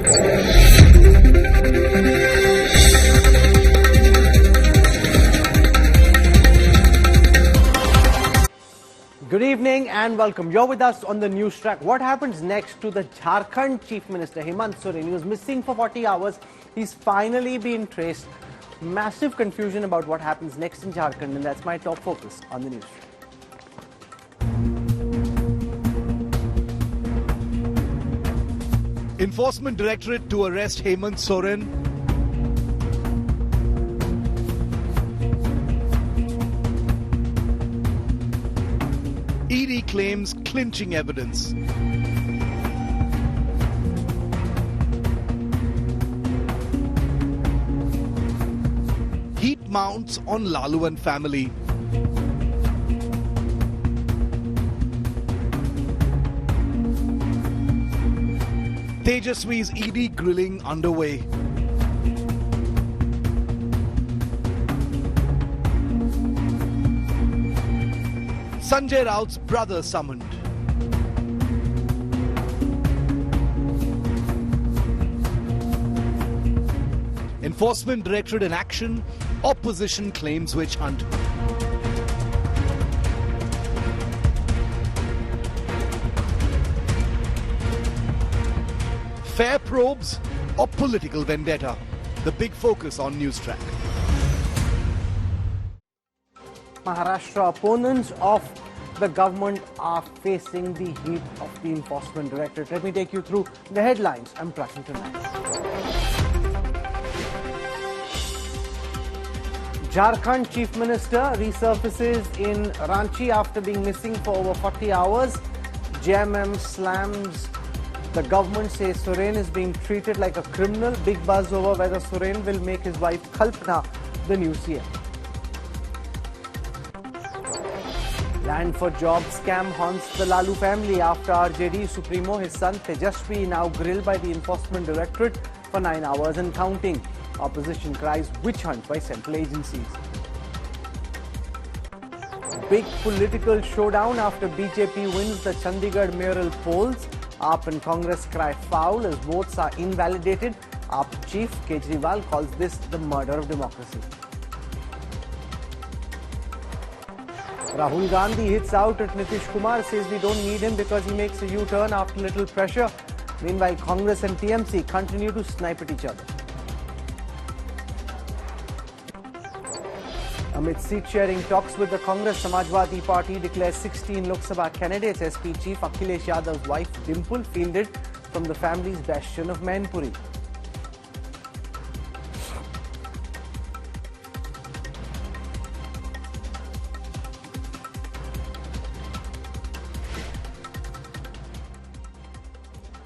Good evening and welcome. You're with us on the news track. What happens next to the Jharkhand Chief Minister Hemant Soren? He was missing for 40 hours. He's finally been traced. Massive confusion about what happens next in Jharkhand, and that's my top focus on the news track. Enforcement Directorate to arrest Hemant Soren. ED claims clinching evidence. Heat mounts on Lalu and family. Tejashwi's ED grilling underway. Sanjay Raut's brother summoned. Enforcement Directorate in action. Opposition claims witch hunt. Fair probes or political vendetta? The big focus on News Track. Maharashtra opponents of the government are facing the heat of the Enforcement Directorate. Let me take you through the headlines I'm tracking tonight. Jharkhand Chief Minister resurfaces in Ranchi after being missing for over 40 hours. JMM slams the government, says Soren is being treated like a criminal. Big buzz over whether Soren will make his wife Kalpana the new CM. Land for job scam haunts the Lalu family after RJD Supremo, his son Tejashwi, now grilled by the Enforcement Directorate for 9 hours and counting. Opposition cries witch hunt by central agencies. Big political showdown after BJP wins the Chandigarh mayoral polls. AAP and Congress cry foul as votes are invalidated. AAP chief Kejriwal calls this the murder of democracy. Rahul Gandhi hits out at Nitish Kumar, says we don't need him because he makes a U-turn after little pressure. Meanwhile, Congress and TMC continue to snipe at each other. Amid seat-sharing talks with the Congress, Samajwadi Party declares 16 Lok Sabha candidates. SP Chief Akhilesh Yadav's wife Dimple fielded from the family's bastion of Mainpuri.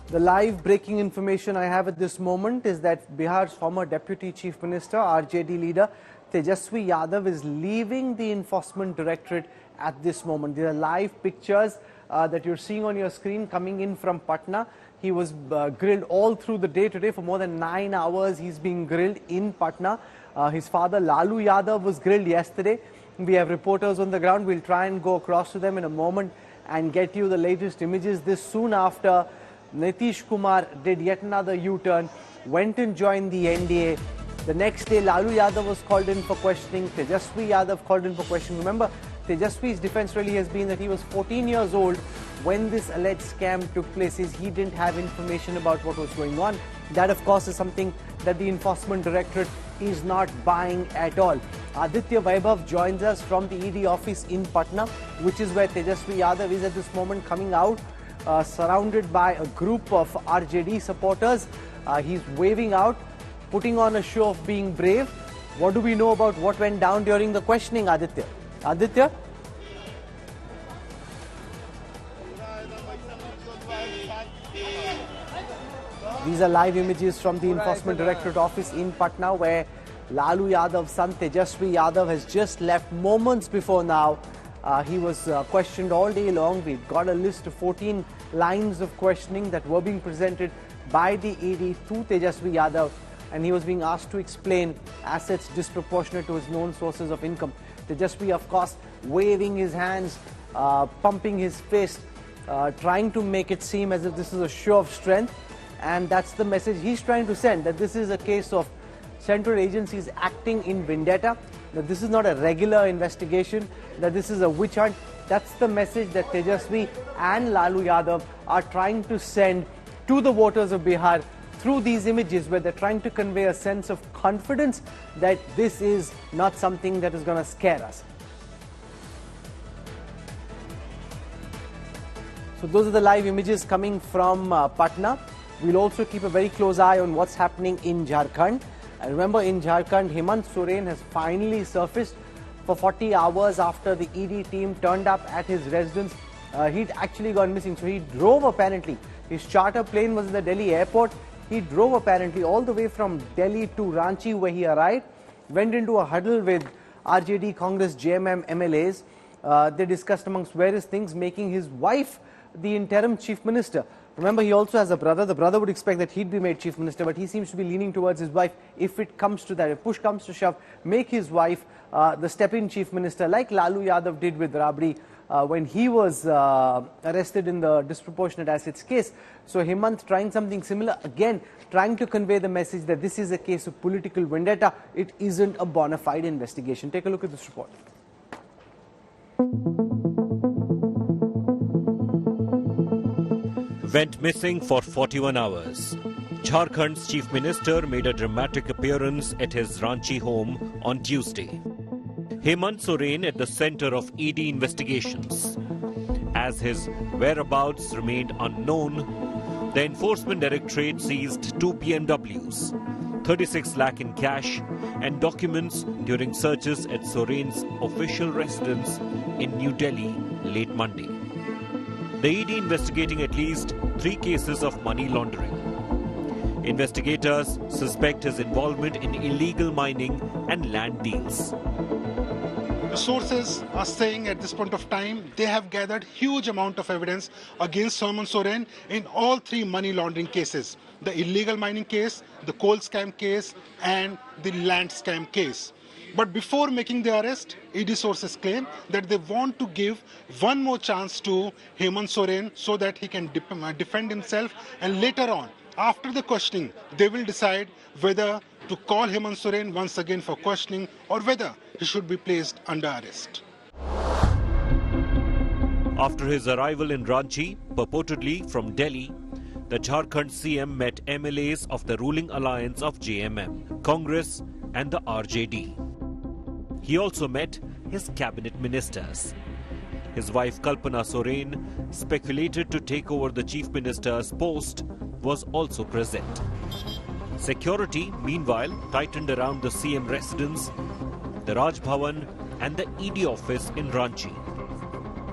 The live breaking information I have at this moment is that Bihar's former Deputy Chief Minister, RJD leader Tejashwi Yadav, is leaving the Enforcement Directorate at this moment. These are live pictures that you're seeing on your screen coming in from Patna. He was grilled all through the day today for more than 9 hours. He's being grilled in Patna. His father Lalu Yadav was grilled yesterday. We have reporters on the ground. We'll try and go across to them in a moment and get you the latest images. This soon after Nitish Kumar did yet another U-turn, went and joined the NDA. The next day, Lalu Yadav was called in for questioning. Tejashwi Yadav called in for questioning. Remember, Tejashwi's defense really has been that he was 14 years old when this alleged scam took place. He didn't have information about what was going on. That, of course, is something that the Enforcement Directorate is not buying at all. Aditya Vaibhav joins us from the ED office in Patna, which is where Tejashwi Yadav is at this moment, coming out surrounded by a group of RJD supporters. He's waving out, putting on a show of being brave. What do we know about what went down during the questioning, Aditya? Aditya? These are live images from the Enforcement Directorate office in Patna, where Lalu Yadav's son Tejashwi Yadav has just left moments before now. He was questioned all day long. We've got a list of 14 lines of questioning that were being presented by the ED to Tejashwi Yadav, and he was being asked to explain assets disproportionate to his known sources of income. Tejashwi, of course, waving his hands, pumping his fist, trying to make it seem as if this is a show of strength. and that's the message he's trying to send, that this is a case of central agencies acting in vendetta, that this is not a regular investigation, that this is a witch hunt. That's the message that Tejashwi and Lalu Yadav are trying to send to the voters of Bihar through these images, where they're trying to convey a sense of confidence that this is not something that is going to scare us. So those are the live images coming from Patna. We'll also keep a very close eye on what's happening in Jharkhand. And remember, in Jharkhand, Hemant Soren has finally surfaced for 40 hours after the ED team turned up at his residence. He'd actually gone missing. So he drove apparently. His charter plane was in the Delhi airport. He drove apparently all the way from Delhi to Ranchi, where he arrived, went into a huddle with RJD, Congress, JMM, MLAs. They discussed amongst various things, making his wife the interim chief minister. Remember, he also has a brother. The brother would expect that he'd be made chief minister, but he seems to be leaning towards his wife. If it comes to that, if push comes to shove, make his wife the step-in chief minister, like Lalu Yadav did with Rabri when he was arrested in the disproportionate assets case. So Hemant trying something similar, again trying to convey the message that this is a case of political vendetta. It isn't a bona fide investigation. Take a look at this report. Went missing for 41 hours. Jharkhand's chief minister made a dramatic appearance at his Ranchi home on Tuesday. Hemant Soren at the center of ED investigations. As his whereabouts remained unknown, the Enforcement Directorate seized 2 BMWs, 36 lakh in cash and documents during searches at Soren's official residence in New Delhi late Monday. The ED investigating at least 3 cases of money laundering. Investigators suspect his involvement in illegal mining and land deals. The sources are saying at this point of time they have gathered huge amount of evidence against Hemant Soren in all 3 money laundering cases: the illegal mining case, the coal scam case, and the land scam case. But before making the arrest, ED sources claim that they want to give one more chance to Hemant Soren so that he can defend himself, and later on, after the questioning, they will decide whether to call Hemant Soren once again for questioning or whether he should be placed under arrest. After his arrival in Ranchi, purportedly from Delhi, the Jharkhand CM met MLAs of the ruling alliance of JMM, Congress and the RJD. He also met his cabinet ministers. His wife Kalpana Soren, speculated to take over the chief minister's post, was also present. Security, meanwhile, tightened around the CM residence, the Raj Bhavan and the ED office in Ranchi.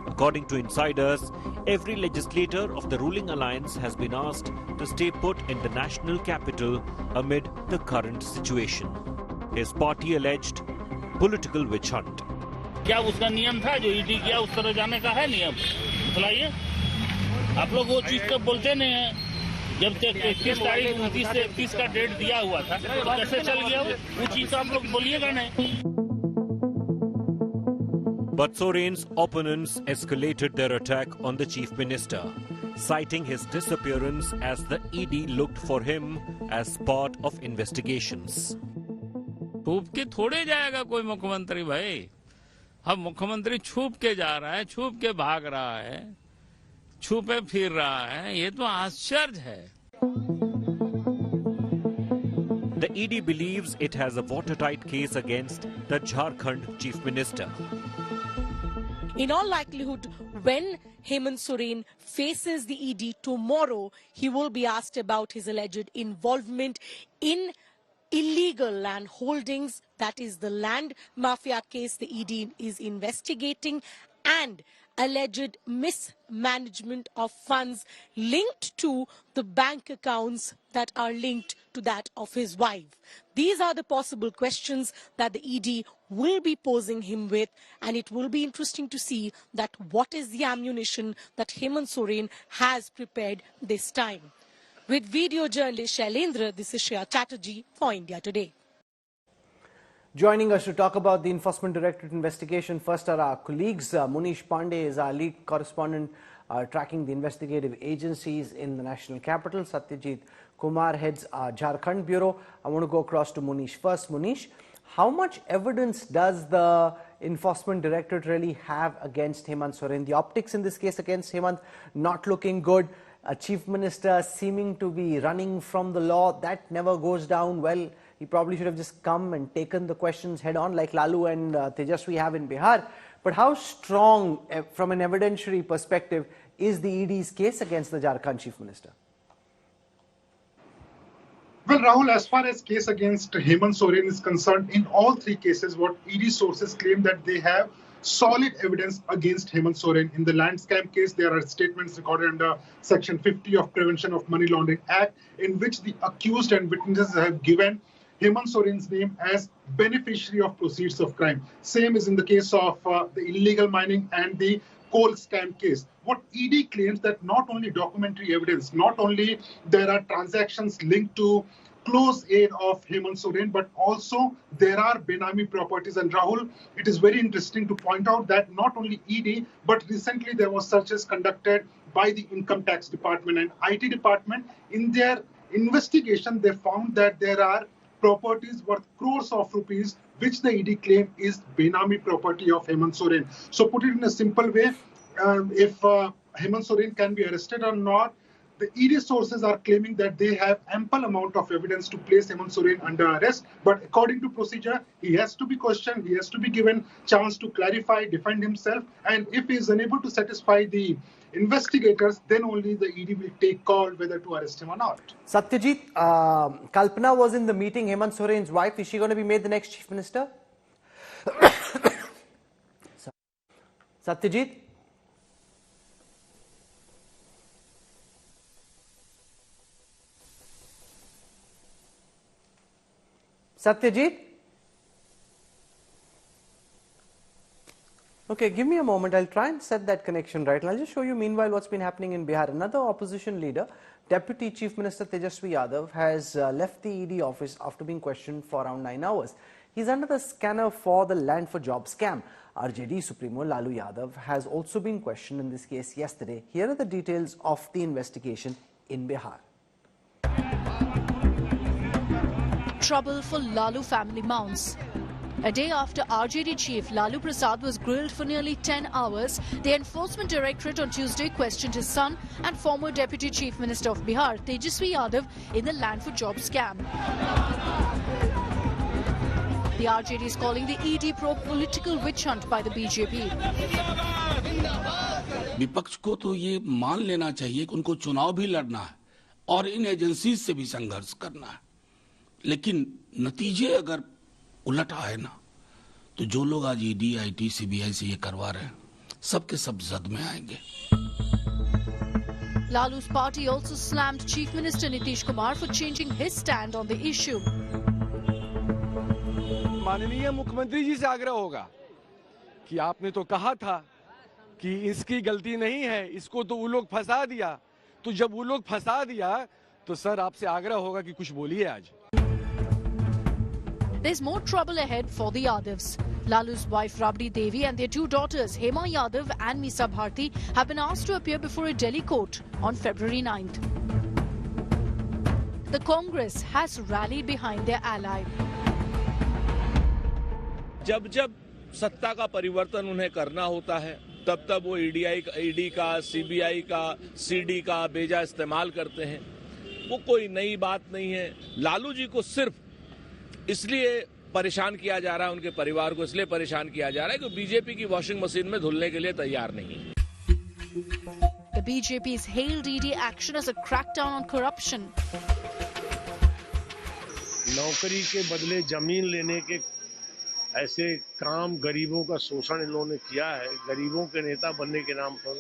According to insiders, every legislator of the ruling alliance has been asked to stay put in the national capital amid the current situation. His party alleged political witch hunt. क्या उसका नियम था जो ED किया उस तरह जाने का है नियम? बताइए, आप लोग वो चीज तो बोलते नहीं हैं। जब तक 31 तारीख 29 से 31 का डेट दिया हुआ था तो कैसे चल गया वो चीज तो आप लोग बोलिएगा नहीं। But Soren's opponents escalated their attack on the chief minister, citing his disappearance as the ED looked for him as part of investigations. छुप के थोड़े जाएगा कोई मुख्यमंत्री भाई। हम मुख्यमंत्री छुप के जा रहा है, छुप के भाग रहा है, छुपे फिर रहा है, ये तो आश्चर्य है। The ED believes it has a watertight case against the Jharkhand chief minister. In all likelihood, when Hemant Soren faces the ED tomorrow, he will be asked about his alleged involvement in illegal land holdings. That is the land mafia case the ED is investigating, and alleged mismanagement of funds linked to the bank accounts that are linked to that of his wife. These are the possible questions that the ED will be posing him with, and it will be interesting to see that what is the ammunition that Hemant Soren has prepared this time. With video journalist Shailendra, this is Shreya Chatterjee for India Today. Joining us to talk about the Enforcement Directorate investigation first are our colleagues. Munish Pandey is our lead correspondent tracking the investigative agencies in the national capital. Satyajit Kumar heads our Jharkhand bureau. I want to go across to Munish first. Munish, how much evidence does the Enforcement Directorate really have against Hemant Soren? The optics in this case against Hemant not looking good. A Chief Minister seeming to be running from the law, that never goes down well. He probably should have just come and taken the questions head on like Lalu and Tejashwi have in Bihar. But how strong, from an evidentiary perspective, is the ED's case against the Jharkhand Chief Minister? Well, Rahul, as far as case against Hemant Soren is concerned, in all three cases, what ED sources claim that they have solid evidence against Hemant Soren. In the land scam case, there are statements recorded under Section 50 of Prevention of Money Laundering Act, in which the accused and witnesses have given Hemant Soren's name as beneficiary of proceeds of crime. Same is in the case of the illegal mining and the coal scam case. What ED claims that not only documentary evidence, not only there are transactions linked to close aid of Hemant Soren, but also there are Benami properties. And Rahul, it is very interesting to point out that not only ED, but recently there was searches conducted by the Income Tax Department and IT Department. In their investigation, they found that there are properties worth crores of rupees, which the ED claim is Benami property of Hemant Soren. So put it in a simple way, if Hemant Soren can be arrested or not, the ED sources are claiming that they have ample amount of evidence to place Hemant Soren under arrest. But according to procedure, he has to be questioned, he has to be given chance to clarify, defend himself. And if he is unable to satisfy the investigators, then only the ED will take call whether to arrest him or not. Satyajit, Kalpana was in the meeting, Hemant Soren's wife. Is she going to be made the next Chief Minister? Satyajit? Satyajit? Okay, give me a moment. I'll try and set that connection right. And I'll just show you meanwhile what's been happening in Bihar. Another opposition leader, Deputy Chief Minister Tejashwi Yadav, has left the ED office after being questioned for around 9 hours. He's under the scanner for the land for job scam. RJD Supremo Lalu Yadav has also been questioned in this case yesterday. Here are the details of the investigation in Bihar. Trouble for Lalu family mounts. A day after RJD chief Lalu Prasad was grilled for nearly 10 hours, the Enforcement Directorate on Tuesday questioned his son and former Deputy Chief Minister of Bihar, Tejashwi Yadav, in the land for job scam. The RJD is calling the ED probe political witch hunt by the BJP. विपक्ष को तो ये मान लेना चाहिए कि उनको चुनाव भी लड़ना है और इन एजेंसी से भी संघर्ष करना है, लेकिन नतीजे अगर उलट आए ना तो जो लोग आज ईडी, आईटी, सीबीआई से ये करवा रहे हैं सबके सब जद में आएंगे. Lalu's party also slammed Chief Minister Nitish Kumar for changing his stand on the issue. माननीय मुख्यमंत्री जी से आग्रह होगा कि आपने तो कहा था कि इसकी गलती नहीं है, इसको तो वो लोग फंसा दिया, तो जब वो लोग फंसा दिया तो सर आपसे आग्रह होगा कि कुछ बोलिए आज. There's more trouble ahead for the Yadavs. Lalu's wife Rabdi Devi and their two daughters Hema Yadav and Misa Bharti have been asked to appear before a Delhi court on February 9th. The Congress has rallied behind their ally. जब जब सत्ता का परिवर्तन उन्हें करना होता है तब तब वो ईडी का, सीबीआई का, सीडी का बेजा इस्तेमाल करते हैं. वो कोई नई बात नहीं है. लालू जी को सिर्फ इसलिए परेशान किया जा रहा है, उनके परिवार को इसलिए परेशान किया जा रहा है कि बीजेपी की वॉशिंग मशीन में धुलने के लिए तैयार नहीं है. The BJP's hailed ED action as a crackdown on corruption. नौकरी के बदले जमीन लेने के ऐसे काम, गरीबों का शोषण इन लोगों ने किया है. गरीबों के नेता बनने के नाम पर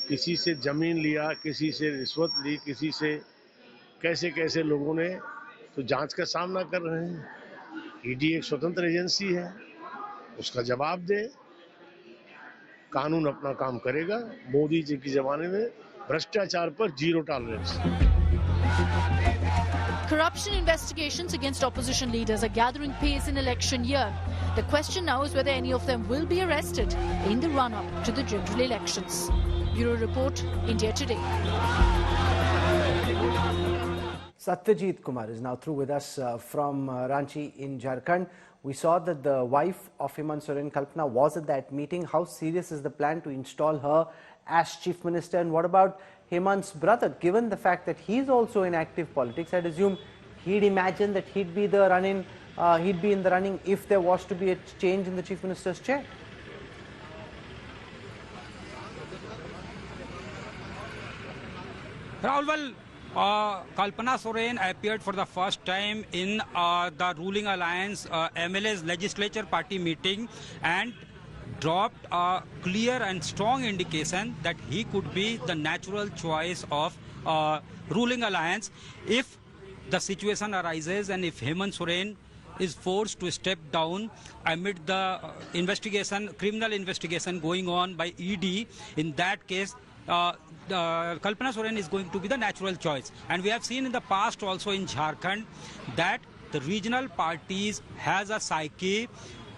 किसी से जमीन लिया, किसी से रिश्वत ली, किसी से कैसे कैसे लोगों ने तो जांच का सामना कर रहे हैं. ईडी एक स्वतंत्र एजेंसी है, उसका जवाब दे. कानून अपना काम करेगा. मोदी जी के जमाने में भ्रष्टाचार पर zero tolerance. Corruption investigations against opposition leaders are gathering pace in election year. The question now is whether any of them will be arrested in the run-up to the general elections. Bureau Report, India Today. Satyajit Kumar is now through with us from Ranchi in Jharkhand. We saw that the wife of Hemant Soren, Kalpana, was at that meeting. How serious is the plan to install her as Chief Minister? And what about Hemant's brother? Given the fact that he's also in active politics, I'd assume he'd imagine that he'd be in the running if there was to be a change in the Chief Minister's chair. Rahul, Kalpana Soren appeared for the first time in the ruling alliance MLA's legislature party meeting and dropped a clear and strong indication that he could be the natural choice of ruling alliance if the situation arises and if Hemant Soren is forced to step down amid the criminal investigation going on by ED. In that case, Kalpana Soren is going to be the natural choice. And we have seen in the past also in Jharkhand that the regional parties has a psyche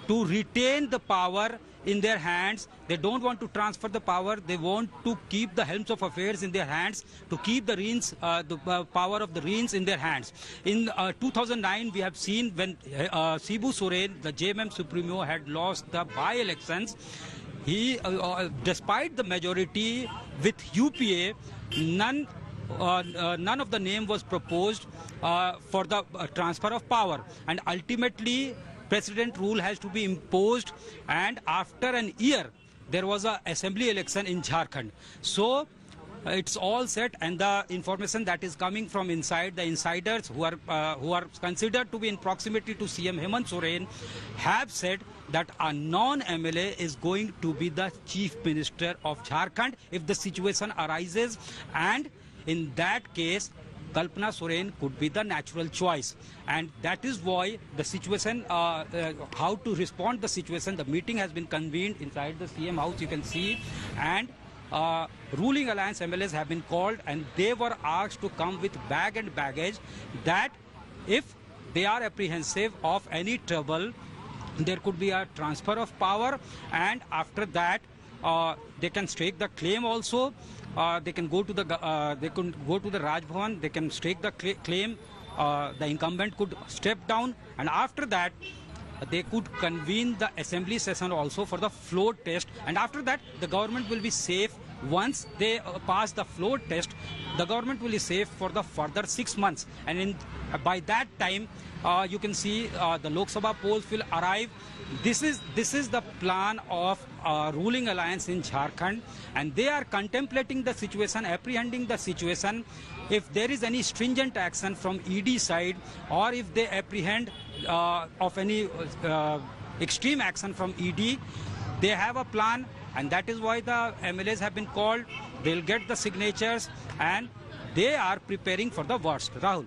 to retain the power in their hands. They don't want to transfer the power. They want to keep the helms of affairs in their hands, to keep the reins, the power of the reins in their hands. In 2009, we have seen when Shibu Soren, the JMM Supremo, had lost the by-elections. He, despite the majority with UPA, none of the name was proposed for the transfer of power, and ultimately president rule has to be imposed, and after an year there was an assembly election in Jharkhand. So it's all set, and the information that is coming from inside, the insiders who are considered to be in proximity to CM Hemant Soren have said that a non-MLA is going to be the Chief Minister of Jharkhand if the situation arises, and in that case Kalpana Soren could be the natural choice. And that is why the situation, how to respond the situation, the meeting has been convened inside the CM house, you can see, and ruling alliance MLAs have been called, and they were asked to come with bag and baggage, that if they are apprehensive of any trouble, there could be a transfer of power, and after that they can stake the claim also. They can go to the Raj Bhavan, they can stake the claim, the incumbent could step down, and after that they could convene the assembly session also for the floor test, and after that the government will be safe. Once they pass the floor test, the government will be safe for the further 6 months, and by that time you can see the Lok Sabha polls will arrive. This is the plan of ruling alliance in Jharkhand, and they are contemplating the situation, apprehending the situation. If there is any stringent action from ED side, or if they apprehend of any extreme action from ED, they have a plan, and that is why the MLAs have been called. They'll get the signatures, and they are preparing for the worst. Rahul.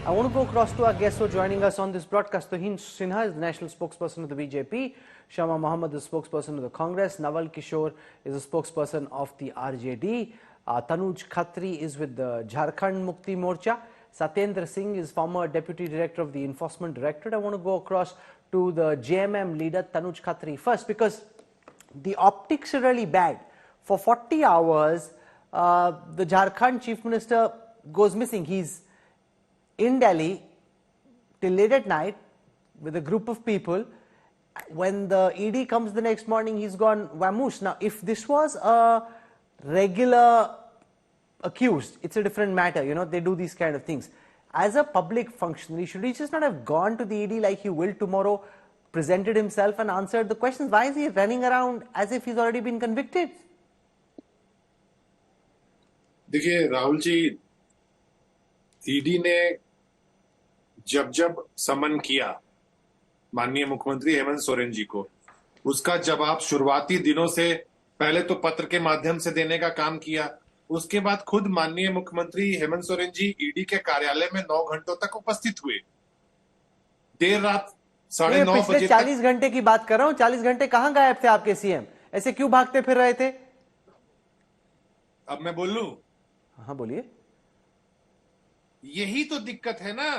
I want to go across to our guests who are joining us on this broadcast. Tuhin Sinha is the national spokesperson of the BJP. Shama Mohammed is the spokesperson of the Congress. Naval Kishore is the spokesperson of the RJD. Tanuj Khatri is with the Jharkhand Mukti Morcha. Satyendra Singh is former Deputy Director of the Enforcement Directorate. I want to go across to the JMM leader, Tanuj Khatri, first, because the optics are really bad. For 40 hours, the Jharkhand Chief Minister goes missing. He's in Delhi till late at night with a group of people. When the ED comes the next morning, he's gone vamoose. Now, if this was a regular accused, it's a different matter. You know, they do these kind of things. As a public functionary, should he just not have gone to the ED like he will tomorrow, presented himself and answered the questions? Why is he running around as if he's already been convicted? देखिए Rahul ji, ED ने जब समन किया माननीय मुख्यमंत्री हेमंत सोरेन जी को, उसका जवाब शुरुआती दिनों से पहले तो पत्र के माध्यम से देने का काम किया। उसके बाद खुद माननीय मुख्यमंत्री हेमंत सोरेन जी ईडी के कार्यालय में 9 घंटों तक उपस्थित हुए। देर रात 9:30 बजे 40 घंटे की बात कर रहा हूँ। 40 घंटे कहाँ गायब थे आपके सीएम? ऐसे क्यों भागते फिर रहे थे? अब मैं बोल लूं? हाँ बोलिए। यही तो दिक्कत है ना,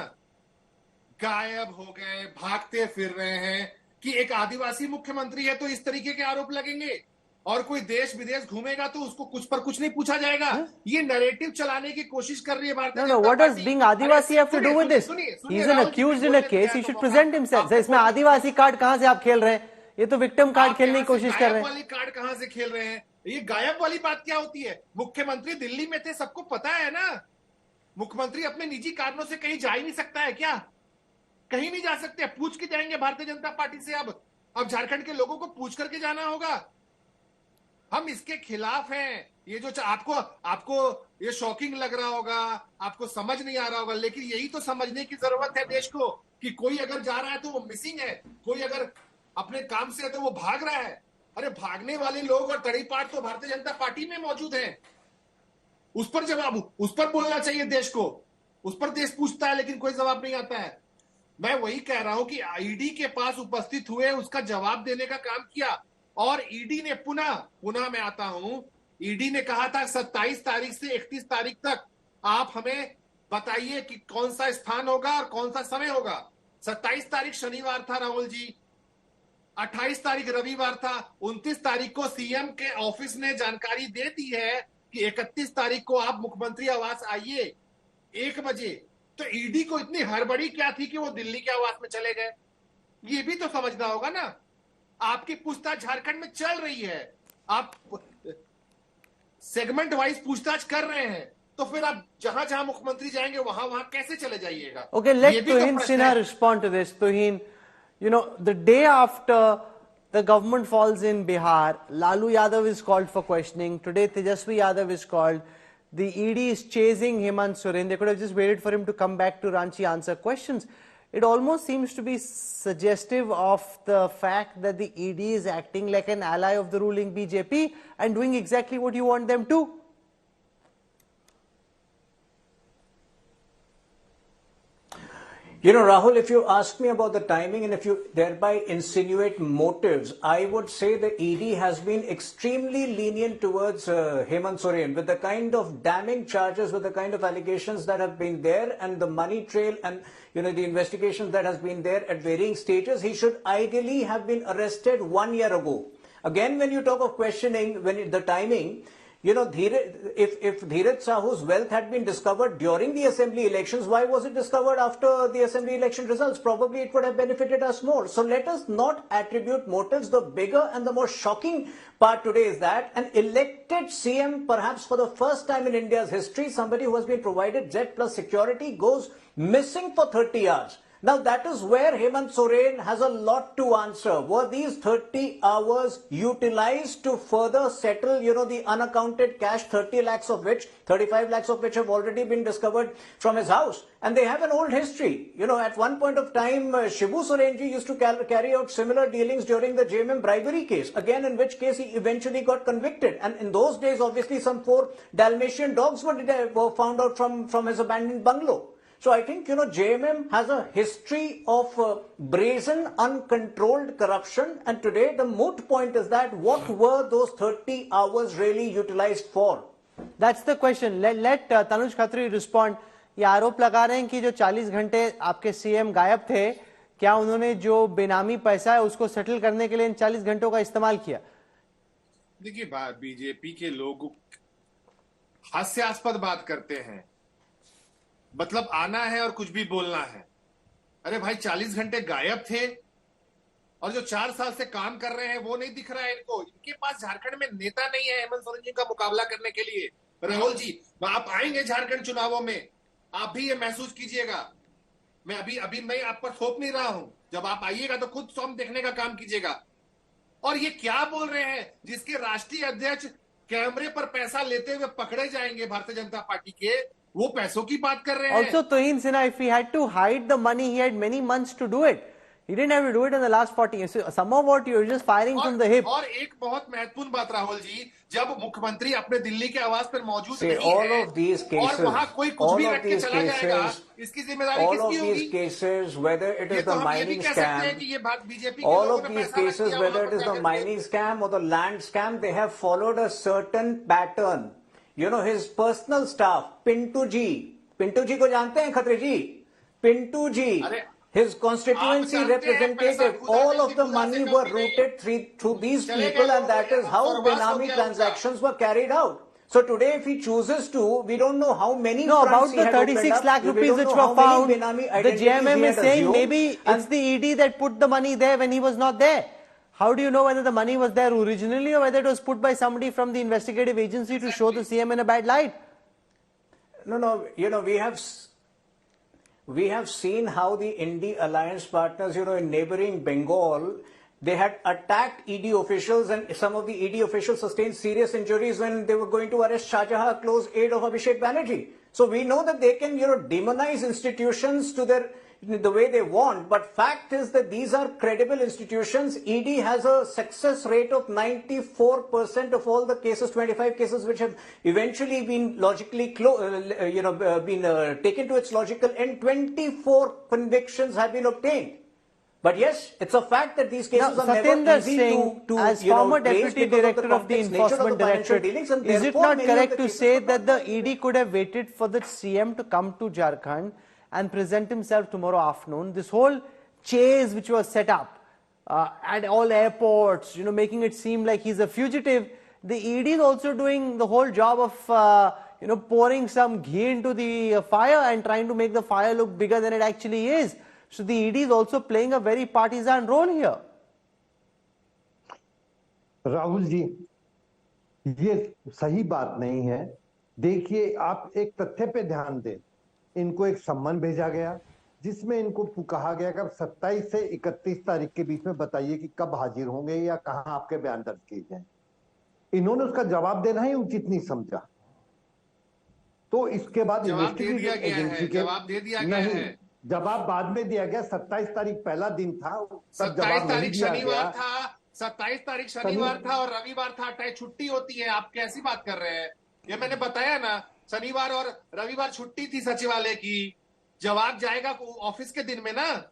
गायब हो गए, भागते फिर रहे हैं कि एक आदिवासी मुख्यमंत्री है तो इस तरीके के आरोप लगेंगे। और कोई देश विदेश घूमेगा तो उसको कुछ पर कुछ नहीं पूछा जाएगा। ये नैरेटिव चलाने की कोशिश कर रही है Bharatiya Janata what does party. being Adivasi have to do with this? He's an accused in a case. He should present himself. इसमें आदिवासी कार्ड कहां से आप खेल रहे हैं? ये तो विक्टिम कार्ड खेलने की कोशिश कर रहे हैं। वाली कार्ड कहां से खेल रहे हैं? ये गायब वाली बात क्या होती है? मुख्यमंत्री दिल्ली में थे, सबको पता है ना। मुख्यमंत्री अपने निजी कारणों से कहीं जा ही नहीं सकता है क्या? कहीं नहीं जा सकते। पूछ के जाएंगे भारतीय जनता पार्टी से। अब झारखंड के लोगों को पूछ करके जाना होगा। हम इसके खिलाफ हैं। ये जो आपको ये शॉकिंग लग रहा होगा, आपको समझ नहीं आ रहा होगा, लेकिन यही तो समझने की जरूरत है देश को कि कोई अगर जा रहा है तो वो मिसिंग है, कोई अगर अपने काम से है तो वो भाग रहा है। अरे भागने वाले लोग और तड़ीपार तो भारतीय जनता पार्टी में मौजूद हैं। उस पर जवाब, उस पर बोलना चाहिए देश को। उस पर देश पूछता है लेकिन कोई जवाब नहीं आता है। मैं वही कह रहा हूं कि ईडी के पास उपस्थित हुए, उसका जवाब देने का काम किया। और ईडी ने पुनः मैं आता हूं, ईडी ने कहा था 27 तारीख से 31 तारीख तक आप हमें बताइए कि कौन सा स्थान होगा और कौन सा समय होगा। 27 तारीख शनिवार था राहुल जी, 28 तारीख रविवार था, 29 तारीख को सीएम के ऑफिस ने जानकारी दे दी है कि 31 तारीख को आप मुख्यमंत्री आवास आइए 1 बजे। तो ईडी को इतनी हड़बड़ी क्या थी कि वो दिल्ली के आवास में चले गए? ये भी तो समझना होगा ना। आपकी पूछताछ झारखंड में चल रही है, आप सेगमेंट वाइज पूछताछ कर रहे हैं, तो फिर आप जहां जहां मुख्यमंत्री जाएंगे वहां कैसे चले जाइएगा? Okay, let Tuhin Sinha respond to this. Tuhin, you know, the day after the government falls in Bihar, Lalu Yadav is called for questioning. Today, Tejashwi Yadav is called. The ED is chasing Hemant Soren. They could have just waited for him to come back to Ranchi, answer questions. It almost seems to be suggestive of the fact that the ED is acting like an ally of the ruling BJP and doing exactly what you want them to. You know, Rahul, if you ask me about the timing and if you thereby insinuate motives, I would say the ED has been extremely lenient towards Hemant Soren with the kind of damning charges, with the kind of allegations that have been there and the money trail and, you know, the investigations that has been there at varying stages. He should ideally have been arrested 1 year ago. Again, when you talk of questioning, the timing, you know, if Dheeraj Sahu's wealth had been discovered during the assembly elections, why was it discovered after the assembly election results? Probably it would have benefited us more. So let us not attribute motives. The bigger and the more shocking part today is that an elected CM, perhaps for the first time in India's history, somebody who has been provided jet plus security, goes missing for 30 hours. Now that is where Hemant Soren has a lot to answer. Were these 30 hours utilized to further settle, you know, the unaccounted cash, 30 lakhs of which, 35 lakhs of which have already been discovered from his house? And they have an old history. You know, at one point of time, Shibu Sorenji used to carry out similar dealings during the JMM bribery case, again in which case he eventually got convicted. And in those days, obviously, some 4 Dalmatian dogs were found out from his abandoned bungalow. So I think, you know, JMM has a history of brazen, uncontrolled corruption. And today the moot point is that what were those 30 hours really utilized for? That's the question. Let Tanuj Khatri respond. ये आरोप लगा रहे हैं कि जो 40 घंटे आपके CM गायब थे, क्या उन्होंने जो बेनामी पैसा है उसको सेटल करने के लिए इन 40 घंटों का इस्तेमाल किया? देखिए, बीजेपी के लोग हास्यास्पद बात करते हैं, मतलब आना है और कुछ भी बोलना है। अरे भाई, 40 घंटे गायब थे और जो 4 साल से काम कर रहे हैं वो नहीं दिख रहा है इनको। इनके पास झारखंड में नेता नहीं है हेमंत सोरेन जी का मुकाबला करने के लिए। राहुल जी, आप आएंगे झारखंड चुनावों में, आप भी ये महसूस कीजिएगा। मैं अभी मैं आप पर थोप नहीं रहा हूं। जब आप आइएगा तो खुद स्वयं देखने का काम कीजिएगा। और ये क्या बोल रहे हैं, जिसके राष्ट्रीय अध्यक्ष कैमरे पर पैसा लेते हुए पकड़े जाएंगे भारतीय जनता पार्टी के, वो पैसों की बात कर रहे हैं। Also, Tuhin Sinha, if he had to hide the money, he had many months to do it. He didn't have to do it in the last 40 years. So some of what you're just firing from the hip. और एक बहुत महत्वपूर्ण बात राहुल जी, जब मुख्यमंत्री अपने दिल्ली के आवास पर मौजूद नहीं है और वहां कोई कुछ भी रख के चला जाएगा, इसकी जिम्मेदारी किसकी होगी? All of these cases, whether it is the mining scam, all of these cases, whether it is the mining scam or the land scam, they have followed a certain pattern. You know, his personal staff, Pintu ji को जानते हैं खत्री जी? Pintu ji, His constituency representative, all of the money were routed through these people, and that is how Benami transactions were carried out. So today, if he chooses to, we don't know how many. No, about the 36 lakh rupees which were found, the JMM is saying maybe it's the ED that put the money there when he was not there. How do you know whether the money was there originally or whether it was put by somebody from the investigative agency to show the CM in a bad light? No, we have seen how the Indie alliance partners, in neighboring Bengal, they had attacked ED officials, and some of the ED officials sustained serious injuries when they were going to arrest Shah Jahan, close aide of Abhishek Banerjee. So we know that they can, demonize institutions to the way they want, but fact is that these are credible institutions. ED has a success rate of 94% of all the cases, 25 cases which have eventually been logically taken to its logical end. 24 convictions have been obtained. But yes, it's a fact that these cases are never easy to as former Deputy Director of the Enforcement Directorate, is it not correct to say that the ED could have waited for the CM to come to Jharkhand and present himself tomorrow afternoon? This whole chase which was set up at all airports, making it seem like he's a fugitive, the ED is also doing the whole job of, pouring some ghee into the fire and trying to make the fire look bigger than it actually is. So the ED is also playing a very partisan role here. Rahul ji, ये सही बात नहीं है। देखिए, आप एक तथ्य पे ध्यान दें। इनको एक सम्मन भेजा गया जिसमें इनको कहा गया कि 27 से 31 तारीख के बीच में बताइए कि कब हाजिर होंगे या कहां आपके बयान दर्ज किए जाएं। इन्होंने उसका जवाब देना ही उचित नहीं समझा। तो इसके बाद इन्वेस्टिगेटिव एजेंसी के जवाब दे दिया गया है। जवाब बाद में दिया गया। 27 तारीख पहला दिन था, तब जवाब नहीं दिया गया। 27 तारीख शनिवार था और रविवार था, अटैच छुट्टी होती है। आप कैसी बात कर रहे हैं? ये मैंने बताया ना, शनिवार और रविवार छुट्टी थी सचिवालय की। जवाब जाएगा ऑफिस के दिन में ना,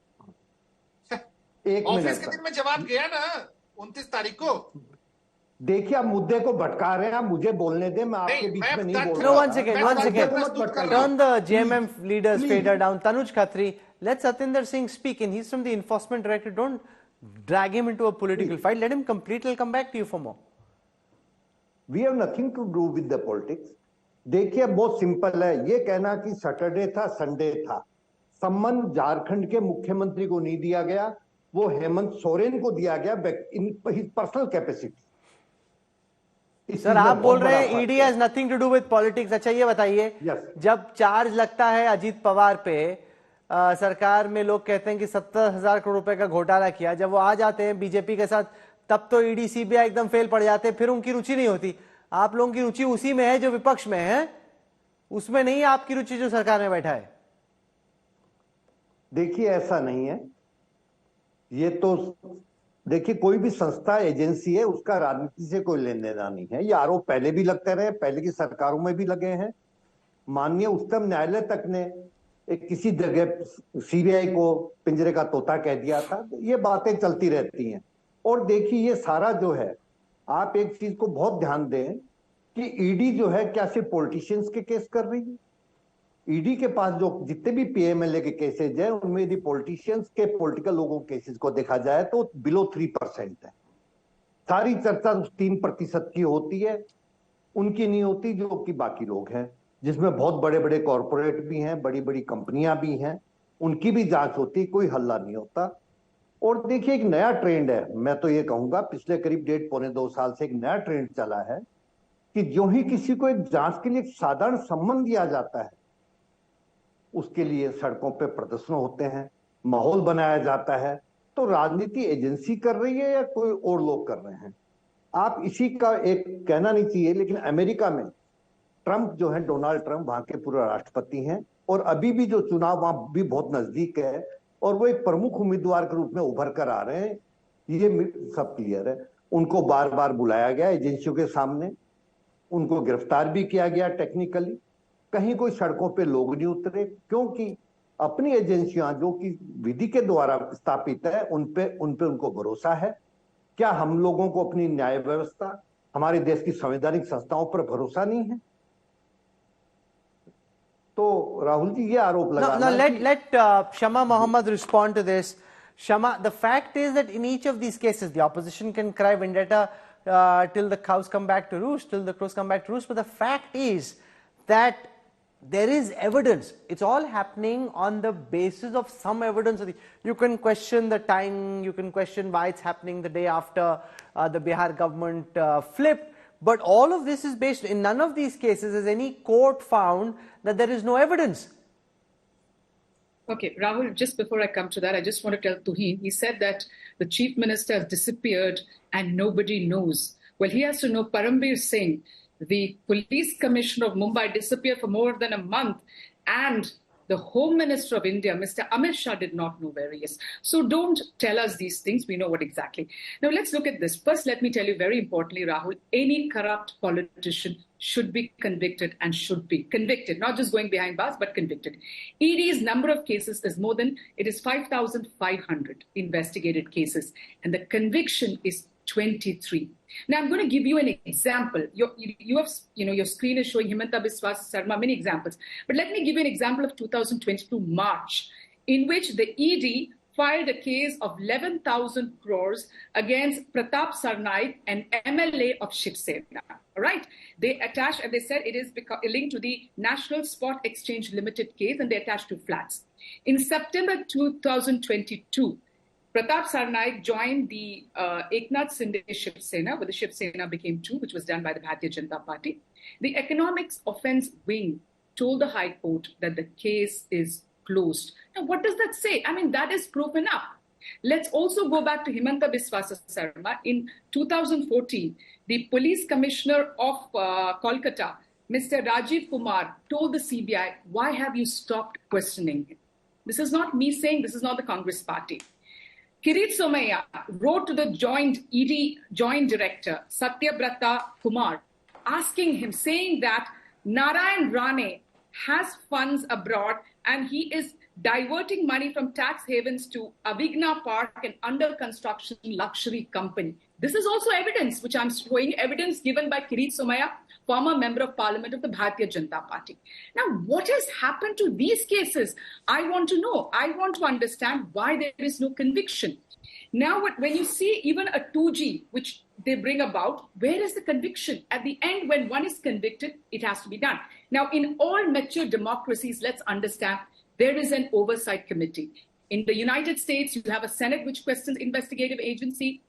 ऑफिस के दिन में जवाब गया ना 29 तारीख को। देखिए, आप मुद्दे को भटका रहे हैं। आप मुझे बोलने दें, मैं आपके बीच में नहीं बोल रहा। No, one second. Turn the JMM leader's fader down. Tanuj Khatri, let Satinder Singh speak, and he's from the Enforcement Directorate. Don't drag him into a political fight. Let him complete. He'll come back to you for more. We have nothing to do with the politics. देखिए, बहुत simple है। ये कहना कि Saturday था, Sunday था, सम्मन झारखंड के मुख्यमंत्री को नहीं दिया गया, वो हेमंत सोरेन को दिया गया in his personal capacity. Sir, आप बोल रहे हैं ED has nothing to do with politics. अच्छा, ये बताइए, जब चार्ज लगता है अजीत पवार पे, सरकार में लोग कहते हैं कि 70,000 करोड़ रुपए का घोटाला किया, जब वो आ जाते हैं बीजेपी के साथ, तब तो ईडी सीबीआई एकदम फेल पड़ जाते हैं, फिर उनकी रुचि नहीं होती। आप लोगों की रुचि उसी में है जो विपक्ष में है, उसमें नहीं है आपकी रुचि जो सरकार में बैठा है। देखिए, ऐसा नहीं है। ये तो देखिए, कोई भी संस्था एजेंसी है, उसका राजनीति से कोई लेन देना नहीं है। ये आरोप पहले भी लगते रहे, पहले की सरकारों में भी लगे हैं। माननीय उच्चतम न्यायालय तक ने किसी जगह सीबीआई को पिंजरे का तोता कह दिया था। ये बातें चलती रहती हैं। और देखिए, ये सारा जो है, आप एक चीज को बहुत ध्यान दें कि ईडी जो है क्या सिर्फ पॉलिटिशियंस के केस कर रही है? ईडी के पास जो जितने भी पीएमएलए के केसेज हैं, उनमें यदि पॉलिटिशियंस के पॉलिटिकल लोगों के केसेज को देखा जाए तो बिलो 3% है। सारी चर्चा 3% की होती है, उनकी नहीं होती जो कि बाकी लोग हैं, जिसमें बहुत बड़े बड़े कॉरपोरेट भी हैं, बड़ी बड़ी कंपनियां भी हैं, उनकी भी जांच होती है, कोई हल्ला नहीं होता। और देखिए, एक नया ट्रेंड है, मैं तो ये कहूंगा पिछले करीब 1.5-2 साल से एक नया ट्रेंड चला है कि जो ही किसी को एक जांच के लिए एक साधारण सम्मन दिया जाता है, उसके लिए सड़कों पे प्रदर्शन होते हैं, माहौल बनाया जाता है। तो राजनीति एजेंसी कर रही है या कोई और लोग कर रहे हैं? आप इसी का एक कहना नहीं चाहिए, लेकिन अमेरिका में ट्रंप जो है, डोनाल्ड ट्रंप वहां के पूर्व राष्ट्रपति हैं, और अभी भी जो चुनाव वहां भी बहुत नजदीक है, और वो एक प्रमुख उम्मीदवार के रूप में उभर कर आ रहे हैं, ये सब क्लियर है। उनको बार बार बुलाया गया एजेंसियों के सामने, उनको गिरफ्तार भी किया गया टेक्निकली। कहीं कोई सड़कों पे लोग नहीं उतरे, क्योंकि अपनी एजेंसियां जो कि विधि के द्वारा स्थापित है, उनको भरोसा है। क्या हम लोगों को अपनी न्याय व्यवस्था, हमारे देश की संवैधानिक संस्थाओं पर भरोसा नहीं है? तो राहुल जी ये आरोप लगाना let Shama Mohammed respond to this. Shama, the fact is that in each of these cases, the opposition can cry vendetta till the cows come back to roost, till the crows come back to roost. But the fact is that there is evidence. It's all happening on the basis of some evidence. You can question the timing, you can question why it's happening the day after the Bihar government flipped. But all of this is based, in none of these cases has any court found that there is no evidence. Okay, Rahul, just before I come to that, I just want to tell Tuhin, he said that the Chief Minister has disappeared and nobody knows. Well, he has to know Parambir Singh, the Police Commissioner of Mumbai, disappeared for more than a month, and the Home Minister of India, Mr. Amit Shah, did not know where he is. So don't tell us these things. We know what exactly. Now let's look at this. First, let me tell you very importantly, Rahul, any corrupt politician should be convicted and should be convicted, not just going behind bars, but convicted. ED's number of cases is more than, it is 5,500 investigated cases, and the conviction is 23. Now, I'm going to give you an example. Your screen is showing Himanta Biswa Sarma, many examples. But let me give you an example of 2022 March, in which the ED filed a case of 11,000 crores against Pratap Sarnaik, an MLA of Shiv Sena. All right. They attached, and they said it is linked to the National Spot Exchange Limited case, and they attached two flats. In September 2022, Pratap Sarnaik joined the Eknath Shinde Shiv Sena, where the Shiv Sena became two, which was done by the Bharatiya Janata Party. The Economics Offence Wing told the High Court that the case is closed. Now, what does that say? I mean, that is proof enough. Let's also go back to Himanta Biswa Sarma. In 2014, the Police Commissioner of Kolkata, Mr. Rajiv Kumar, told the CBI, why have you stopped questioning him? This is not me saying, this is not the Congress party. Kirit Somaiya wrote to the joint director, Satyabrata Kumar, asking him, saying that Narayan Rane has funds abroad and he is diverting money from tax havens to Avigna Park, an under construction luxury company. This is also evidence, which I'm showing, evidence given by Kirit Somaiya, former member of parliament of the Bharatiya Janata Party. Now, what has happened to these cases? I want to know. I want to understand why there is no conviction. Now, when you see even a 2G, which they bring about, where is the conviction? At the end, when one is convicted, it has to be done. Now, in all mature democracies, let's understand, there is an oversight committee. In the United States, you have a Senate which questions investigative agency.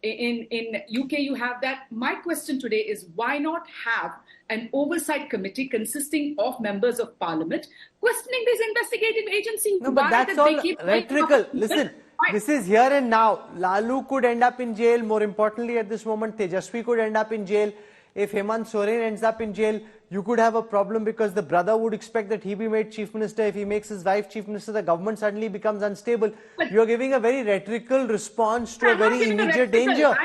In UK, you have that. My question today is, why not have an oversight committee consisting of members of parliament questioning this investigative agency? No, but that's all rhetorical. Listen, this is here and now. Lalu could end up in jail. More importantly, at this moment, Tejashwi could end up in jail. If Hemant Soren ends up in jail, you could have a problem because the brother would expect that he be made chief minister. If he makes his wife chief minister, the government suddenly becomes unstable. You're giving a very rhetorical response to a very immediate danger.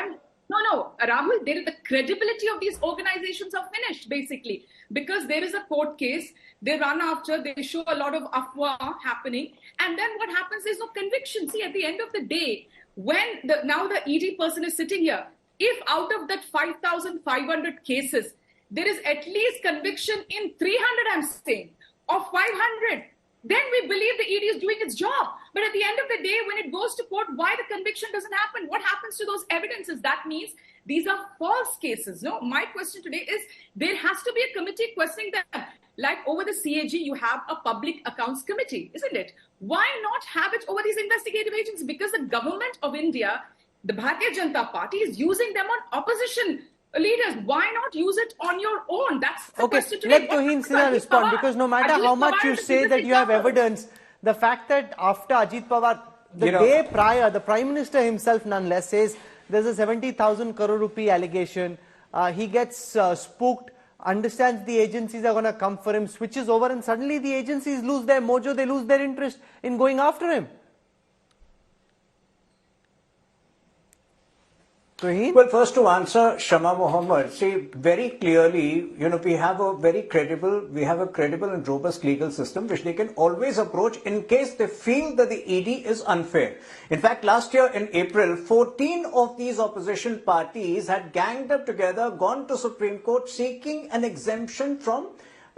No, Rahul, the credibility of these organizations are finished, basically, because there is a court case. They run after, they show a lot of afwa happening. And then what happens, there's no conviction. See, at the end of the day, when now the ED person is sitting here, if out of that 5,500 cases, there is at least conviction in 300, I'm saying, or 500, then we believe the ED is doing its job. But at the end of the day, when it goes to court, why the conviction doesn't happen? What happens to those evidences? That means these are false cases. No, my question today is, there has to be a committee questioning them. Like over the CAG, you have a public accounts committee, isn't it? Why not have it over these investigative agents? Because the government of India, the Bharatiya Janata Party, is using them on opposition leaders. Why not use it on your own? That's the question today. Let Tuhin Sinha respond, because no matter how much you say that you have evidence, the fact that after Ajit Pawar, the day prior, the Prime Minister himself nonetheless says there's a 70,000 crore rupee allegation, he gets spooked, understands the agencies are going to come for him, switches over, and suddenly the agencies lose their mojo, they lose their interest in going after him. Well, first to answer Shama Mohammed, see, very clearly, we have a credible and robust legal system which they can always approach in case they feel that the ED is unfair. In fact, last year in April, 14 of these opposition parties had ganged up together, gone to Supreme Court seeking an exemption from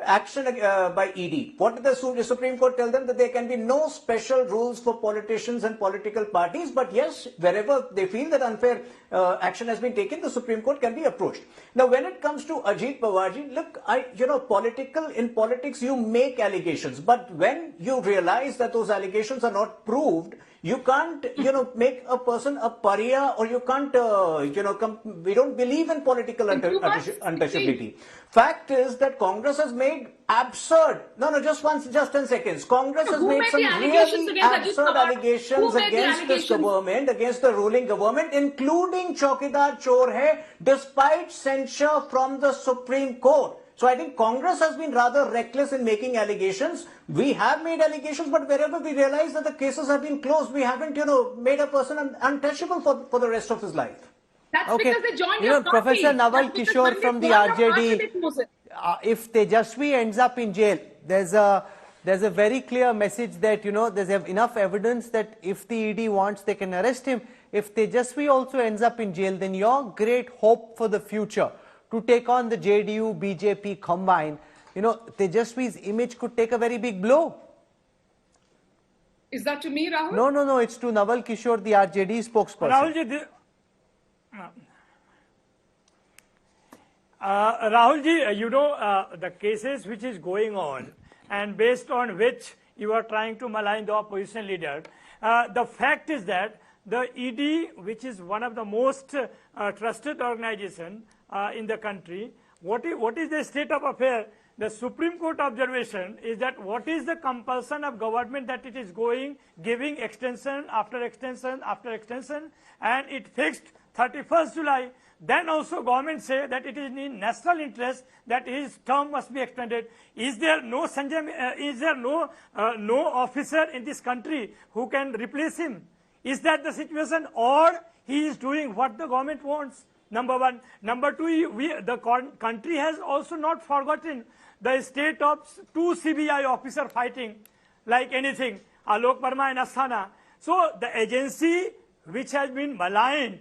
action by ED. What did the Supreme Court tell them? That there can be no special rules for politicians and political parties, but yes, wherever they feel that unfair action has been taken, the Supreme Court can be approached. Now, when it comes to Ajit Pawarji, look, in politics, you make allegations, but when you realize that those allegations are not proved, you can't, make a person a pariah, or you can't, we don't believe in political untouchability. Fact is that Congress has made absurd, just 10 seconds. Congress has made some really absurd allegations against this government, against the ruling government, including Chaukidar Chor Hai, despite censure from the Supreme Court. So I think Congress has been rather reckless in making allegations. We have made allegations, but wherever we realize that the cases have been closed, we haven't, made a person untouchable for the rest of his life. That's because they joined your party. Professor Naval Kishore from the RJD, if Tejashwi ends up in jail, there's a very clear message that, there's enough evidence that if the ED wants, they can arrest him. If Tejashwi also ends up in jail, then your great hope for the future to take on the JDU, BJP combine, Tejashwi's image could take a very big blow. Is that to me, Rahul? No, it's to Naval Kishore, the RJD spokesperson. Rahulji, the cases which is going on and based on which you are trying to malign the opposition leader, the fact is that the ED, which is one of the most trusted organization in the country, what is the state of affair? The Supreme Court observation is that what is the compulsion of government that it is giving extension after extension after extension, and it fixed 31st July. Then also government say that it is in national interest that his term must be extended. Is there no no officer in this country who can replace him? Is that the situation, or he is doing what the government wants? Number one. Number two, the country has also not forgotten the state of two CBI officers fighting like anything, Alok Verma and Asthana. So the agency which has been maligned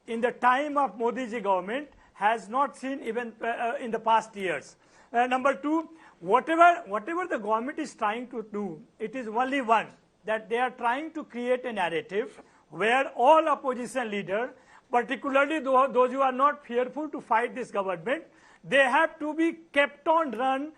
in the time of Modi ji government has not seen even in the past years. Number two, whatever the government is trying to do, it is only one, that they are trying to create a narrative where all opposition leaders, particularly those who are not fearful to fight this government, they have to be kept on run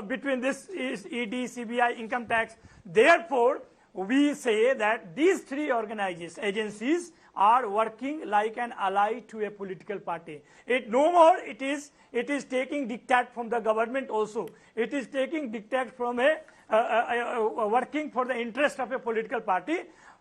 between this ED, CBI, income tax. Therefore, we say that these three agencies are working like an ally to a political party. No more it is taking diktat from the government also. It is taking diktat from working for the interest of a political party,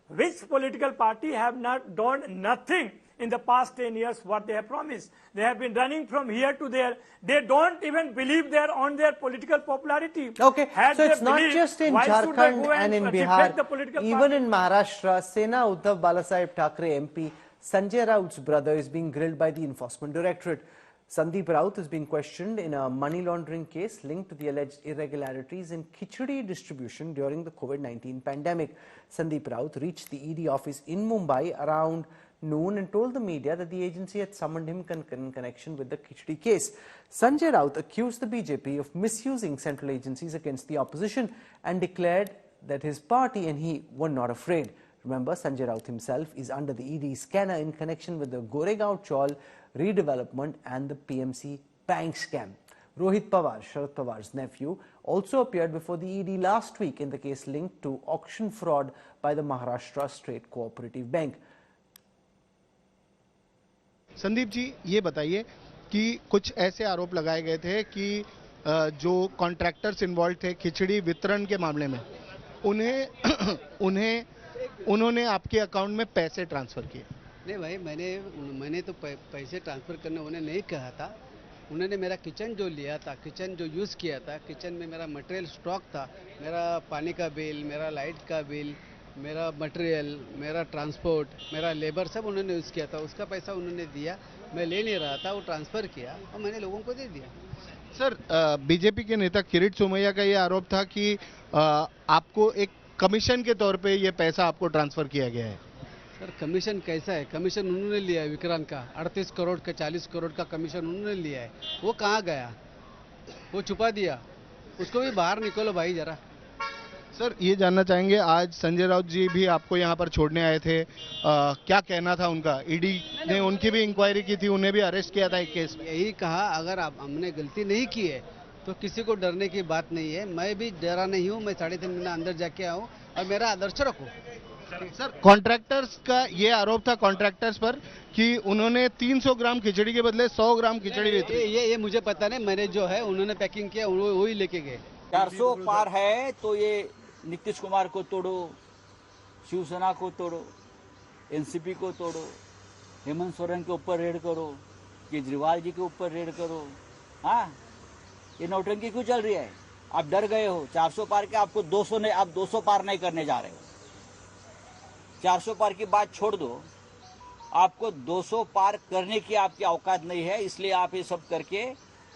which political party have not done nothing in the past 10 years what they have promised. They have been running from here to there. They don't even believe they're on their political popularity. Okay, so it's not just in Jharkhand and in Bihar. Even in Maharashtra, Sena Uddhav Balasaheb Thackeray MP, Sanjay Raut's brother, is being grilled by the Enforcement Directorate. Sandeep Raut is being questioned in a money laundering case linked to the alleged irregularities in khichdi distribution during the COVID-19 pandemic. Sandeep Raut reached the ED office in Mumbai around noon and told the media that the agency had summoned him in connection with the khichdi case. Sanjay Raut accused the BJP of misusing central agencies against the opposition and declared that his party and he were not afraid. Remember, Sanjay Raut himself is under the ED scanner in connection with the Goregaon Chawl redevelopment and the PMC bank scam. Rohit Pawar, Sharad Pawar's nephew, also appeared before the ED last week in the case linked to auction fraud by the Maharashtra State Cooperative Bank. Sandeep ji, ये बताइए कि कुछ ऐसे आरोप लगाए गए थे कि जो कॉन्ट्रैक्टर्स इन्वॉल्व थे खिचड़ी वितरण के मामले में, उन्होंने आपके अकाउंट में पैसे ट्रांसफर किए। नहीं भाई, मैंने तो पैसे ट्रांसफर करने उन्हें नहीं कहा था। उन्होंने मेरा किचन जो लिया था, किचन जो यूज़ किया था, किचन में मेरा मटेरियल स्टॉक था, मेरा पानी का बिल, मेरा लाइट का बिल, मेरा मटेरियल, मेरा ट्रांसपोर्ट, मेरा लेबर, सब उन्होंने यूज़ किया था। उसका पैसा उन्होंने दिया, मैं ले नहीं रहा था, वो ट्रांसफ़र किया और मैंने लोगों को दे दिया। सर, बीजेपी के नेता किरीट सोमैया का ये आरोप था कि आपको एक कमीशन के तौर पे ये पैसा आपको ट्रांसफ़र किया गया है। सर, कमीशन कैसा है? कमीशन उन्होंने लिया है विक्रांत का, 38 करोड़ का 40 करोड़ का कमीशन उन्होंने लिया है। वो कहाँ गया? वो छुपा दिया। उसको भी बाहर निकलो भाई जरा। सर ये जानना चाहेंगे, आज संजय राउत जी भी आपको यहाँ पर छोड़ने आए थे, क्या कहना था उनका? ईडी ने उनकी भी इंक्वायरी की थी, उन्हें भी अरेस्ट किया था एक केस में। यही कहा अगर हमने गलती नहीं की है तो किसी को डरने की बात नहीं है। मैं भी डरा नहीं हूँ, मैं 3.5 महीना अंदर जाके आऊँ और मेरा आदर्श रखो। सर कॉन्ट्रैक्टर्स का ये आरोप था कॉन्ट्रैक्टर्स पर कि उन्होंने 300 ग्राम खिचड़ी के बदले 100 ग्राम खिचड़ी ली थी। ये मुझे पता नहीं, मैंने जो है उन्होंने पैकिंग किया वही लेके गए। 400 पार है तो ये नीतीश कुमार को तोड़ो, शिवसेना को तोड़ो, एनसीपी को तोड़ो, हेमंत सोरेन के ऊपर रेड करो, केजरीवाल जी के ऊपर रेड करो। हाँ, ये नौटंकी क्यों चल रही है? आप डर गए हो 400 पार के, आपको 200 नहीं, आप 200 पार नहीं करने जा रहे हो। 400 पार की बात छोड़ दो, आपको 200 पार करने की आपकी औकात नहीं है, इसलिए आप ये सब करके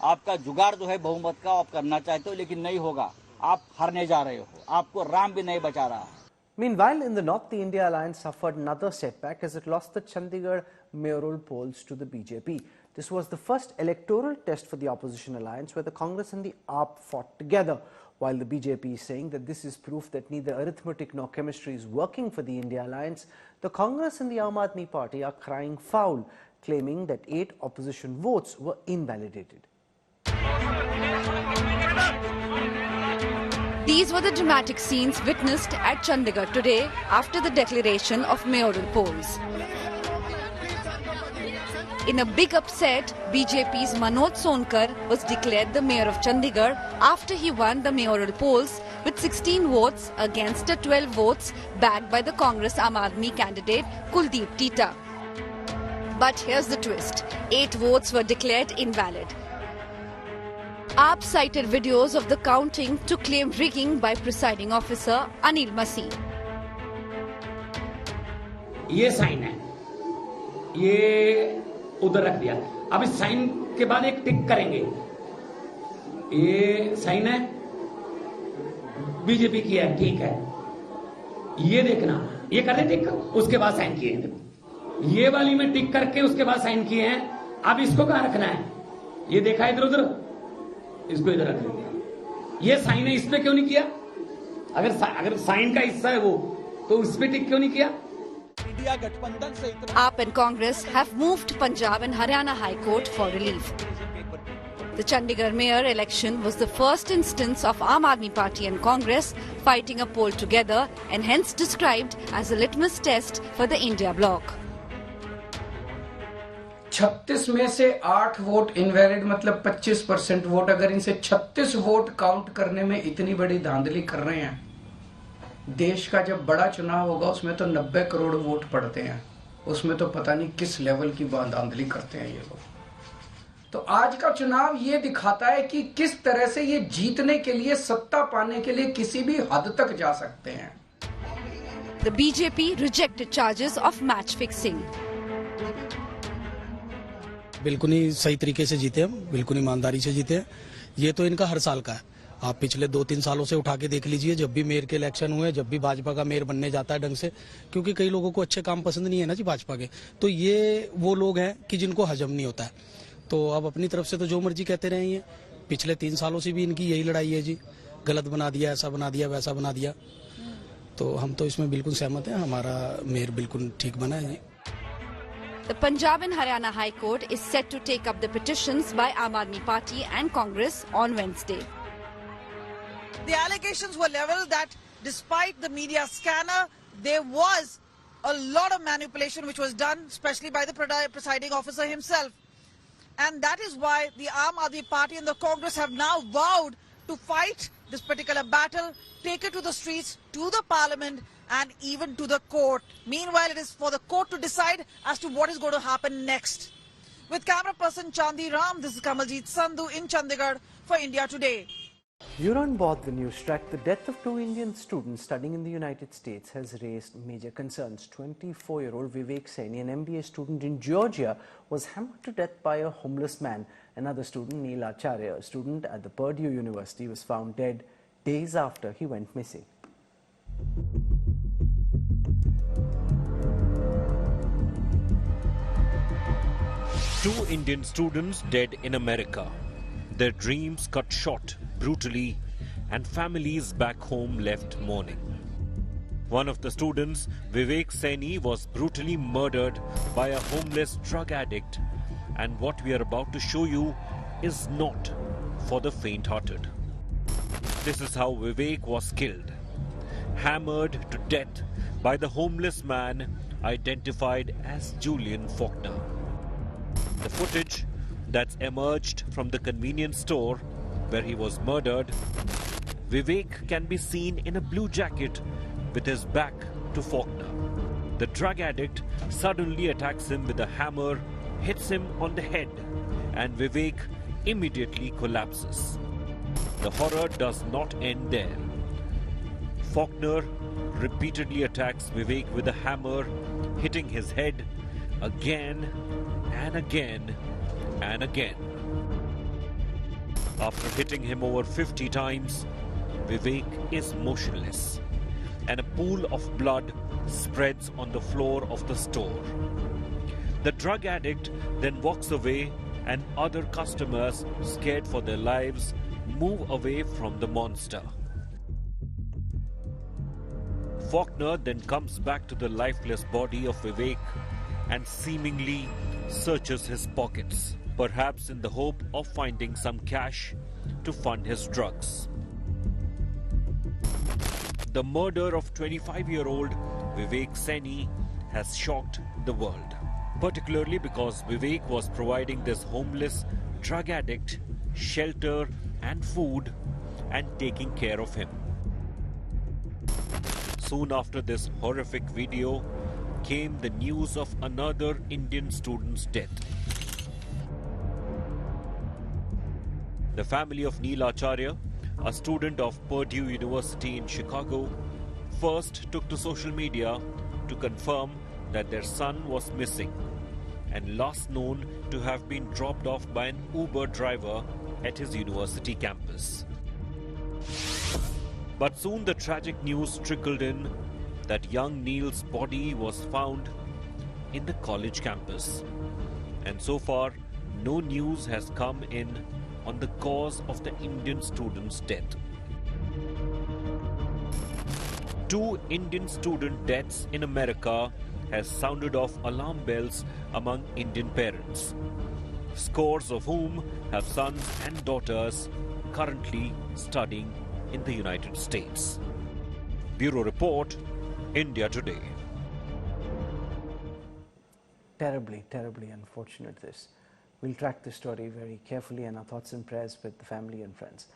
आपका जुगाड़ जो है बहुमत का आप करना चाहते हो, लेकिन नहीं होगा, आप हारने जा रहे हो, आपको राम भी नहीं बचा रहा। Meanwhile, in the north, the India alliance suffered another setback as it lost the Chandigarh mayoral polls to the BJP. This was the first electoral test for the opposition alliance, where the Congress and the AAP fought together. While the BJP is saying that this is proof that neither arithmetic nor chemistry is working for the India alliance, the Congress and the Aam Aadmi Party are crying foul, claiming that 8 opposition votes were invalidated. These were the dramatic scenes witnessed at Chandigarh today after the declaration of mayoral polls. In a big upset, BJP's Manoj Sonkar was declared the mayor of Chandigarh after he won the mayoral polls with 16 votes against the 12 votes backed by the Congress Aam Aadmi candidate Kuldeep Tita. But here's the twist: 8 votes were declared invalid. AAP cited videos of the counting to claim rigging by presiding officer Anil Masih. ये sign है, ये उधर रख दिया। अब इस sign के बाद एक टिक करेंगे, ये साइन है, बीजेपी की है, ठीक है। ये देखना, ये कर दे टिक, उसके बाद साइन किए हैं। ये वाली में टिक करके उसके बाद साइन किए हैं। अब इसको कहां रखना है? ये देखा इधर उधर, इसको इधर रख दिया। ये साइन है, इस पे क्यों नहीं किया? अगर साइन का हिस्सा है वो, तो उस पे टिक क्यों नहीं किया? AAP and Congress have moved Punjab and Haryana High Court for relief. The Chandigarh mayor election was the first instance of Aam Aadmi Party and Congress fighting a poll together, and hence described as a litmus test for the India bloc. 36 में से 8 vote invalid, मतलब 25% vote. अगर इनसे 36 vote count करने में इतनी बड़ी धांधली कर रहे हैं, देश का जब बड़ा चुनाव होगा उसमें तो 90 करोड़ वोट पड़ते हैं, उसमें तो पता नहीं किस लेवल की धांधली करते हैं ये लोग। तो आज का चुनाव ये दिखाता है कि किस तरह से ये जीतने के लिए, सत्ता पाने के लिए किसी भी हद तक जा सकते हैं। The BJP rejected charges of match fixing. बिल्कुल ही सही तरीके से जीते हम, बिल्कुल ईमानदारी से जीते हैं। ये तो इनका हर साल का है। आप पिछले 2-3 सालों से उठा के देख लीजिए, जब भी मेयर के इलेक्शन हुए, जब भी भाजपा का मेयर बनने जाता है ढंग से, क्योंकि कई लोगों को अच्छे काम पसंद नहीं है ना जी भाजपा के, तो ये वो लोग हैं कि जिनको हजम नहीं होता है। तो अब अपनी तरफ से तो जो मर्जी कहते रहे हैं, पिछले 3 सालों से भी इनकी यही लड़ाई है जी, गलत बना दिया, ऐसा बना दिया, वैसा बना दिया। तो हम तो इसमें बिल्कुल सहमत हैं, हमारा मेयर बिल्कुल ठीक बना है जी। The Punjab and Haryana High Court is set to take up the petitions by Aam Aadmi Party and Congress on Wednesday. The allegations were leveled that despite the media scanner, there was a lot of manipulation which was done, especially by the presiding officer himself. And that is why the Aam Aadmi Party and the Congress have now vowed to fight this particular battle, take it to the streets, to the parliament, and even to the court. Meanwhile, it is for the court to decide as to what is going to happen next. With camera person Chandi Ram, this is Kamaljeet Sandhu in Chandigarh for India Today. You're on board the news track. The death of 2 Indian students studying in the United States has raised major concerns. 24-year-old Vivek Saini, an MBA student in Georgia, was hammered to death by a homeless man. Another student, Neil Acharya, a student at the Purdue University, was found dead days after he went missing. Two Indian students dead in America. Their dreams cut short brutally and families back home left mourning. One of the students, Vivek Saini, was brutally murdered by a homeless drug addict, and what we are about to show you is not for the faint-hearted. This is how Vivek was killed, hammered to death by the homeless man identified as Julian Faulkner. The footage that's emerged from the convenience store where he was murdered, Vivek can be seen in a blue jacket with his back to Faulkner. The drug addict suddenly attacks him with a hammer, hits him on the head, and Vivek immediately collapses. The horror does not end there. Faulkner repeatedly attacks Vivek with a hammer, hitting his head again and again and again. After hitting him over 50 times, Vivek is motionless, and a pool of blood spreads on the floor of the store. The drug addict then walks away, and other customers, scared for their lives, move away from the monster. Faulkner then comes back to the lifeless body of Vivek and seemingly searches his pockets, perhaps in the hope of finding some cash to fund his drugs. The murder of 25-year-old Vivek Saini has shocked the world, particularly because Vivek was providing this homeless drug addict shelter and food and taking care of him. Soon after this horrific video came the news of another Indian student's death. The family of Neil Acharya, a student of Purdue University in Chicago, first took to social media to confirm that their son was missing and last known to have been dropped off by an Uber driver at his university campus. But soon the tragic news trickled in that young Neil's body was found in the college campus. And so far, no news has come in on the cause of the Indian student's death. 2 Indian student deaths in America has sounded off alarm bells among Indian parents, scores of whom have sons and daughters currently studying in the United States. Bureau Report, India Today. Terribly, terribly unfortunate this. We'll track the story very carefully, and our thoughts and prayers with the family and friends.